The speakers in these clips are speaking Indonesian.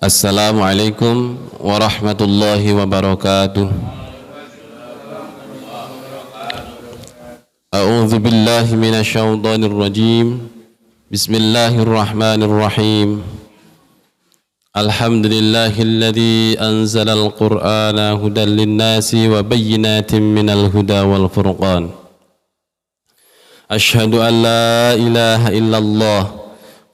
Assalamualaikum warahmatullahi wabarakatuh. A'udzu billahi minasyaitonir rajim. Bismillahirrahmanirrahim. Alhamdulillahilladzi anzalal qur'ana hudan lin-nasi wa bayyinatin minal huda wal furqan. Asyhadu an la ilaha illallah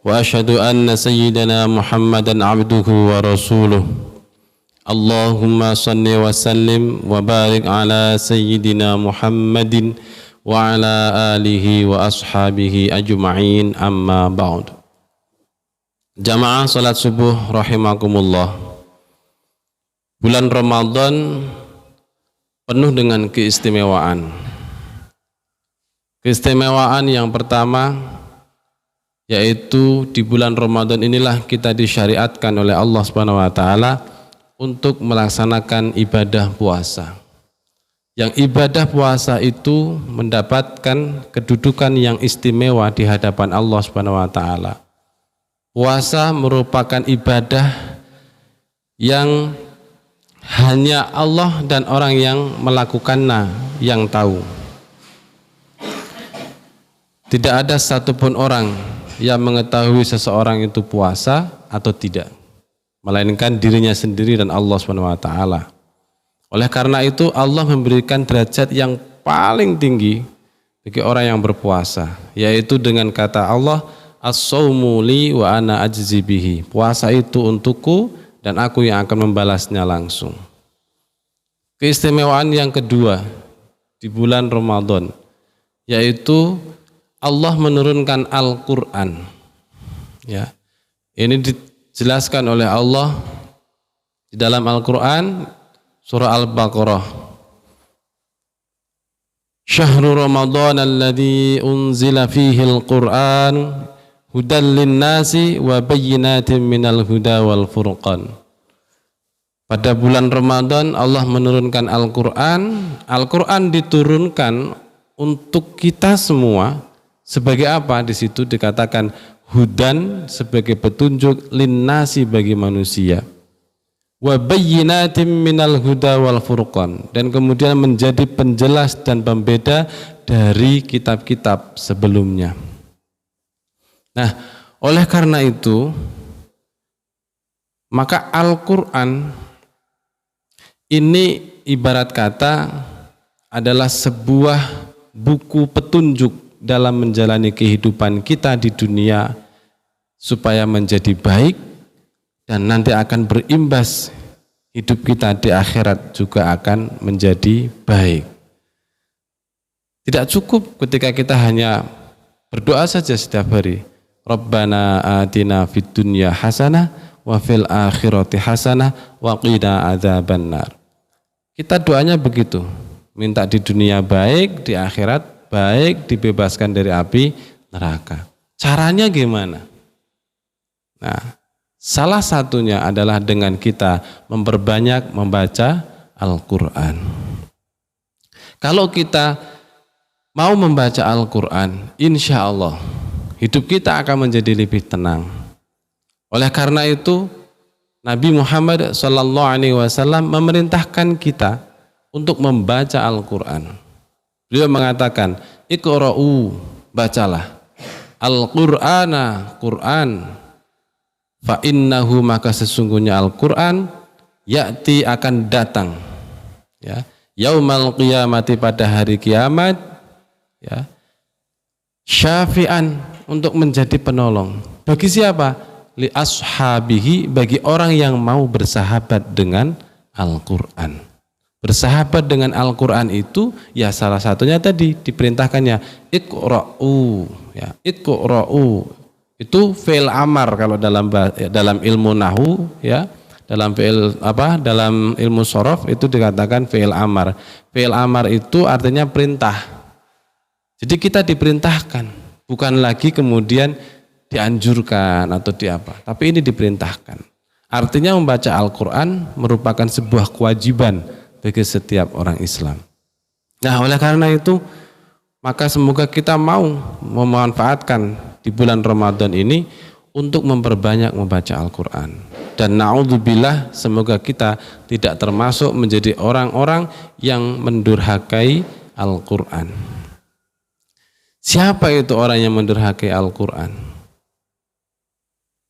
wa asyhadu anna sayyidana Muhammadan abduhu wa rasuluh. Allahumma salli wa sallim wa barik ala sayyidina Muhammadin wa ala alihi wa ashabihi ajma'in, amma ba'd. Jamaah salat subuh rahimakumullah. Bulan Ramadan penuh dengan keistimewaan. Keistimewaan yang pertama yaitu di bulan Ramadan inilah kita disyariatkan oleh Allah Subhanahu wa taala untuk melaksanakan ibadah puasa. Yang ibadah puasa itu mendapatkan kedudukan yang istimewa di hadapan Allah Subhanahu wa taala. Puasa merupakan ibadah yang hanya Allah dan orang yang melakukannya yang tahu. Tidak ada satupun orang yang mengetahui seseorang itu puasa atau tidak, melainkan dirinya sendiri dan Allah SWT. Oleh karena itu Allah memberikan derajat yang paling tinggi bagi orang yang berpuasa, yaitu dengan kata Allah, as-saumu li wa ana ajzi bihi. Puasa itu untukku dan aku yang akan membalasnya langsung. Keistimewaan yang kedua di bulan Ramadan yaitu Allah menurunkan Al-Quran. Ya, ini dijelaskan oleh Allah di dalam Al-Quran surah Al-Baqarah. Syahrul Ramadan alladzi unzila fihi al-Quran hudan lin-nasi wa bayyinatin minal huda wal furqan. Pada bulan Ramadan Allah menurunkan Al-Quran. Al-Quran diturunkan untuk kita semua. Sebagai apa? Di situ dikatakan hudan sebagai petunjuk, linnasi bagi manusia, wa bayyinatin minal huda wal furqan, dan kemudian menjadi penjelas dan pembeda dari kitab-kitab sebelumnya. Nah, oleh karena itu maka Al-Quran ini ibarat kata adalah sebuah buku petunjuk dalam menjalani kehidupan kita di dunia supaya menjadi baik dan nanti akan berimbas hidup kita di akhirat juga akan menjadi baik. Tidak cukup ketika kita hanya berdoa saja setiap hari, Rabbana atina fid dunya hasanah wa fil akhirati hasanah wa qina adzabannar. Kita doanya begitu, minta di dunia baik, di akhirat baik, dibebaskan dari api neraka. Caranya gimana? Nah, salah satunya adalah dengan kita memperbanyak membaca Al-Quran. Kalau kita mau membaca Al-Quran, insya Allah hidup kita akan menjadi lebih tenang. Oleh karena itu Nabi Muhammad SAW memerintahkan kita untuk membaca Al-Quran. Beliau mengatakan, Iqra'u, bacalah Al-Qur'ana, Quran, fa innahu, maka sesungguhnya Al-Quran, ya'ti, akan datang, ya, yaumal qiyamati, pada hari kiamat, ya, syafi'an, untuk menjadi penolong. Bagi siapa? Li ashabihi, bagi orang yang mau bersahabat dengan Al-Quran. Bersahabat dengan Al-Quran itu ya salah satunya tadi diperintahkannya Iqra'u, ya, Iqra'u itu fi'il amar kalau dalam ilmu nahwu, ya, dalam dalam ilmu shorof itu dikatakan fi'il amar. Fi'il amar itu artinya perintah. Jadi kita diperintahkan, bukan lagi kemudian dianjurkan atau tapi ini diperintahkan. Artinya membaca Al-Quran merupakan sebuah kewajiban bagi setiap orang Islam. Nah, oleh karena itu maka semoga kita mau memanfaatkan di bulan Ramadan ini untuk memperbanyak membaca Al-Quran. dan na'udzubillah semoga kita tidak termasuk menjadi orang-orang yang mendurhakai Al-Quran. Siapa itu orang yang mendurhakai Al-Quran?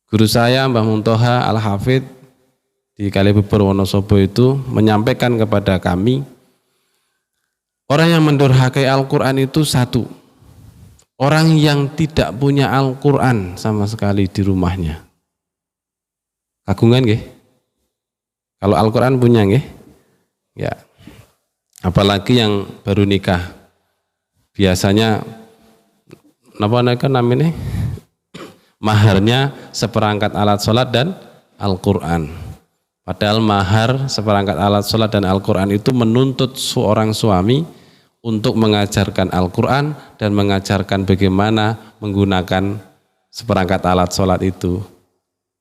Guru saya Mbah Muntoha Al-Hafidh di Kalibeber Wonosobo itu menyampaikan kepada kami, orang yang mendurhakai Al-Quran itu satu, orang yang tidak punya Al-Quran sama sekali di rumahnya. Kagungan nggih? Kalau Al-Quran punya nggih? Ya. Apalagi yang baru nikah. Biasanya namanya maharnya seperangkat alat sholat dan Al-Quran. Padahal mahar seperangkat alat sholat dan Al-Quran itu menuntut seorang suami untuk mengajarkan Al-Quran dan mengajarkan bagaimana menggunakan seperangkat alat sholat itu,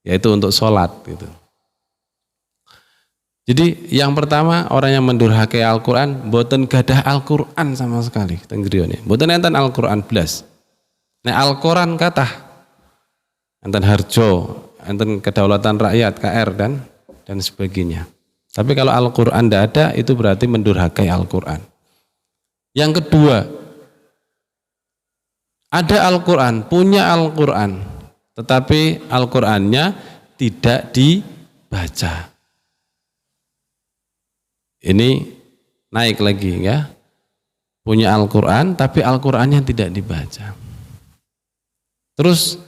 yaitu untuk sholat gitu. Jadi yang pertama, orang yang mendurhakai Al-Quran mboten gadah Al-Quran sama sekali teng griyane. Mboten enten Al-Quran blas. Nek Al-Quran kathah enten harjo, enten kedaulatan rakyat KR dan sebagainya. Tapi kalau Al-Quran tidak ada, itu berarti mendurhakai Al-Quran. Yang kedua, ada Al-Quran, punya Al-Quran, tetapi Al-Qurannya tidak dibaca. Ini naik lagi ya, punya Al-Quran tapi Al-Qurannya tidak dibaca. Terus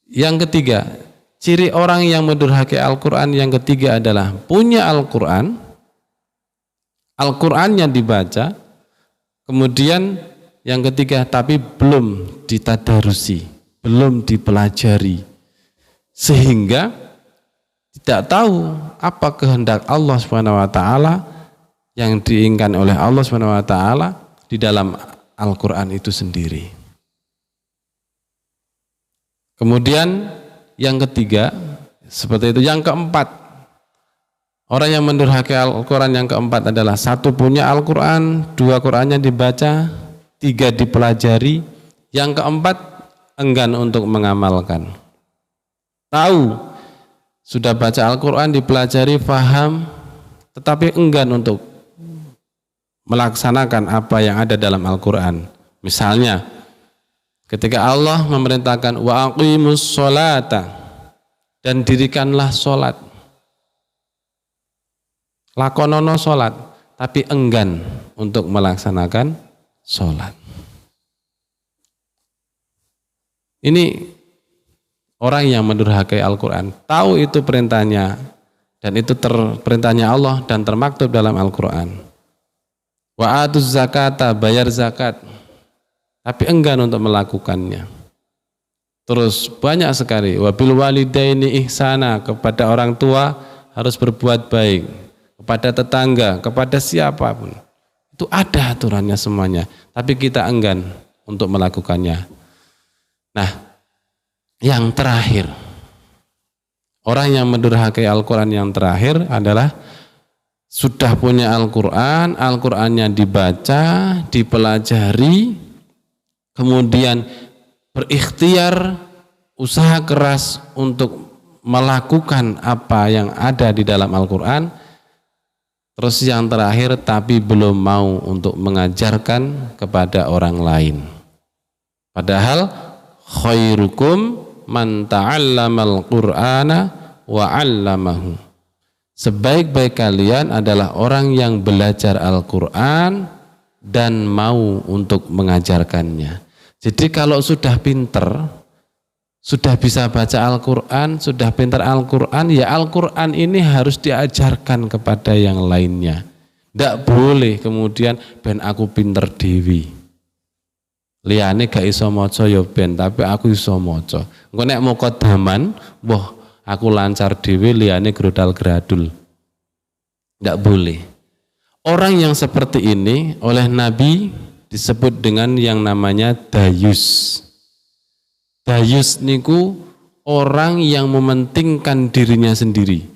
yang ketiga, ciri orang yang mendurhakai Al-Quran yang ketiga adalah punya Al-Quran, Al-Qurannya dibaca, kemudian yang ketiga tapi belum ditadarusi, belum dipelajari, sehingga tidak tahu apa kehendak Allah SWT yang diinginkan oleh Allah SWT di dalam Al-Quran itu sendiri. Kemudian yang ketiga seperti itu. Yang keempat, orang yang mendurhakai Al-Quran yang keempat adalah satu, punya Al-Quran, dua, Qurannya dibaca, tiga, dipelajari, yang keempat enggan untuk mengamalkan. Tahu sudah baca Al-Quran, dipelajari, faham, tetapi enggan untuk melaksanakan apa yang ada dalam Al-Quran. Misalnya, ketika Allah memerintahkan wa aqimus sholata, dan dirikanlah sholat, lakonono sholat, tapi enggan untuk melaksanakan sholat. Ini orang yang mendurhakai Al-Quran, tahu itu perintahnya dan itu perintahnya Allah dan termaktub dalam Al-Quran. Wa atuz zakata, bayar zakat, tapi enggan untuk melakukannya. Terus banyak sekali, wabil walidaini ihsana, kepada orang tua harus berbuat baik, kepada tetangga, kepada siapapun. Itu ada aturannya semuanya, tapi kita enggan untuk melakukannya. Nah, yang terakhir, orang yang mendurhakai Al-Quran yang terakhir adalah sudah punya Al-Quran, Al-Qurannya dibaca, dipelajari, kemudian berikhtiar, usaha keras untuk melakukan apa yang ada di dalam Al-Quran. Terus yang terakhir, tapi belum mau untuk mengajarkan kepada orang lain. Padahal khairukum man ta'allamal Qur'ana wa 'allamahu. Sebaik-baik kalian adalah orang yang belajar Al-Qur'an dan mau untuk mengajarkannya. Jadi kalau sudah pinter, sudah bisa baca Al-Qur'an, sudah pinter Al-Qur'an, ya Al-Qur'an ini harus diajarkan kepada yang lainnya. Tidak boleh kemudian ben aku pinter dewi, liyane gak iso maca ya ben, tapi aku iso maca. Engko nek mukadaman, wah aku lancar dhewe, liyane grodal gradul. Enggak boleh. Orang yang seperti ini oleh Nabi disebut dengan yang namanya dayus. Dayus niku orang yang mementingkan dirinya sendiri.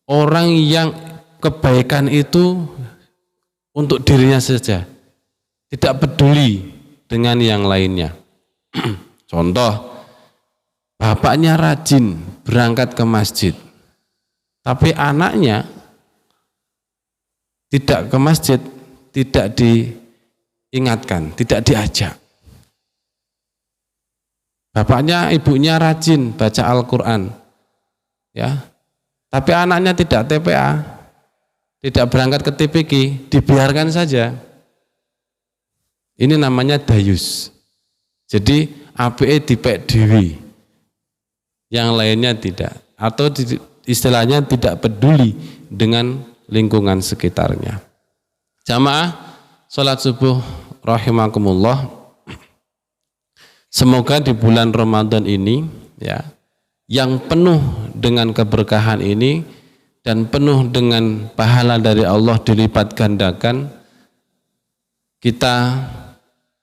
Orang yang kebaikan itu untuk dirinya saja, tidak peduli dengan yang lainnya. Contoh, bapaknya rajin berangkat ke masjid, Tapi anaknya tidak ke masjid, tidak diingatkan, tidak diajak. Bapaknya, ibunya rajin baca Al-Quran, ya. Tapi anaknya tidak TPA, tidak berangkat ke TPQ, dibiarkan saja. Ini namanya dayus. Jadi APE dipek dewi, yang lainnya tidak, atau istilahnya tidak peduli dengan lingkungan sekitarnya. Jamaah sholat subuh rahimakumullah, semoga di bulan Ramadan ini ya, yang penuh dengan keberkahan ini dan penuh dengan pahala dari Allah dilipat gandakan, kita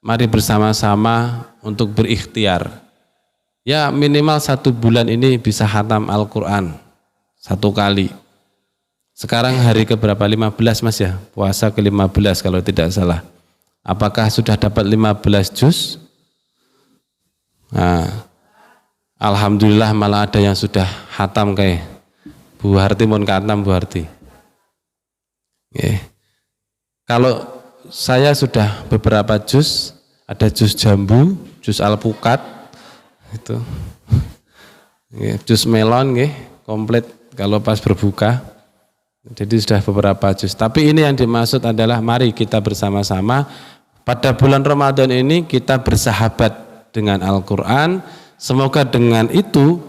mari bersama-sama untuk berikhtiar. Ya minimal 1 bulan ini bisa khatam Al-Quran 1 kali. Sekarang hari keberapa? 15 Mas ya? Puasa ke-15 kalau tidak salah. Apakah sudah dapat 15 juz? Nah, alhamdulillah malah ada yang sudah khatam kayak Bu Harti mun khatam Bu Harti. Kalau saya sudah beberapa juz, ada juz jambu, juz alpukat, itu, juz melon, komplit kalau pas berbuka. Jadi sudah beberapa juz. Tapi ini yang dimaksud adalah mari kita bersama-sama pada bulan Ramadan ini kita bersahabat dengan Al-Quran. Semoga dengan itu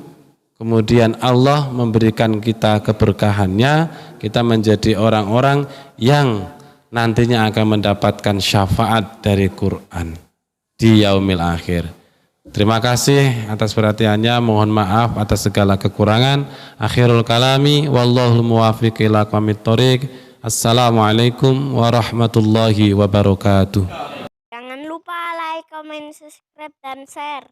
kemudian Allah memberikan kita keberkahannya, kita menjadi orang-orang yang nantinya akan mendapatkan syafaat dari Quran di yaumil akhir. Terima kasih atas perhatiannya, mohon maaf atas segala kekurangan. Akhirul kalami wallahul muwaffiq ila aqwamit thoriq. Assalamualaikum warahmatullahi wabarakatuh. Jangan lupa like, comment, subscribe, dan share.